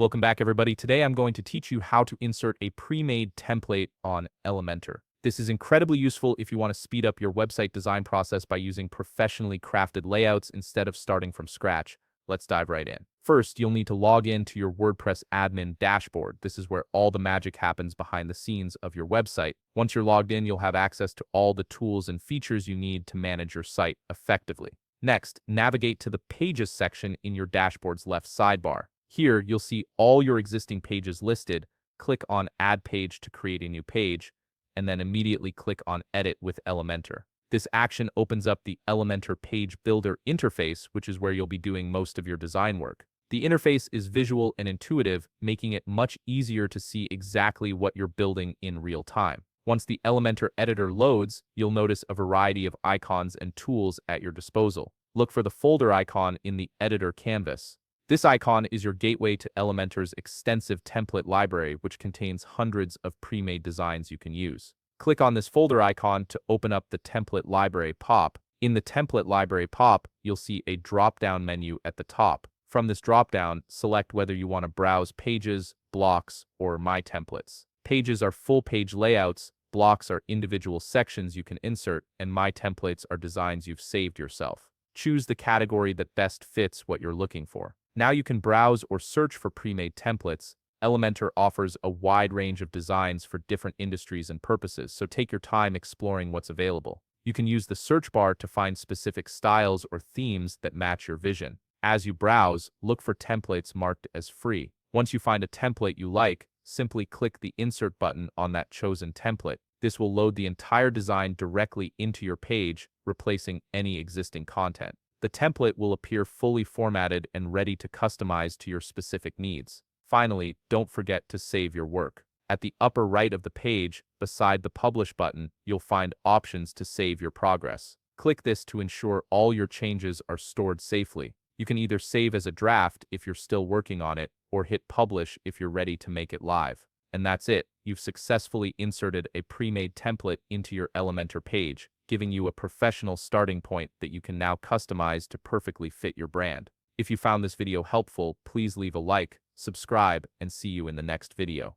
Welcome back, everybody. Today I'm going to teach you how to insert a pre-made template on Elementor. This is incredibly useful if you want to speed up your website design process by using professionally crafted layouts instead of starting from scratch. Let's dive right in. First, you'll need to log in to your WordPress admin dashboard. This is where all the magic happens behind the scenes of your website. Once you're logged in, you'll have access to all the tools and features you need to manage your site effectively. Next, navigate to the Pages section in your dashboard's left sidebar. Here, you'll see all your existing pages listed. Click on Add Page to create a new page, and then immediately click on Edit with Elementor. This action opens up the Elementor Page Builder interface, which is where you'll be doing most of your design work. The interface is visual and intuitive, making it much easier to see exactly what you're building in real time. Once the Elementor editor loads, you'll notice a variety of icons and tools at your disposal. Look for the folder icon in the editor canvas. This icon is your gateway to Elementor's extensive template library, which contains hundreds of pre-made designs you can use. Click on this folder icon to open up the template library pop. In the template library pop, you'll see a drop-down menu at the top. From this drop-down, select whether you want to browse pages, blocks, or My Templates. Pages are full-page layouts, blocks are individual sections you can insert, and My Templates are designs you've saved yourself. Choose the category that best fits what you're looking for. Now you can browse or search for pre-made templates. Elementor offers a wide range of designs for different industries and purposes, so take your time exploring what's available. You can use the search bar to find specific styles or themes that match your vision. As you browse, look for templates marked as free. Once you find a template you like, simply click the Insert button on that chosen template. This will load the entire design directly into your page, replacing any existing content. The template will appear fully formatted and ready to customize to your specific needs. Finally, don't forget to save your work. At the upper right of the page, beside the Publish button, you'll find options to save your progress. Click this to ensure all your changes are stored safely. You can either save as a draft if you're still working on it, or hit Publish if you're ready to make it live. And that's it. You've successfully inserted a pre-made template into your Elementor page, giving you a professional starting point that you can now customize to perfectly fit your brand. If you found this video helpful, please leave a like, subscribe, and see you in the next video.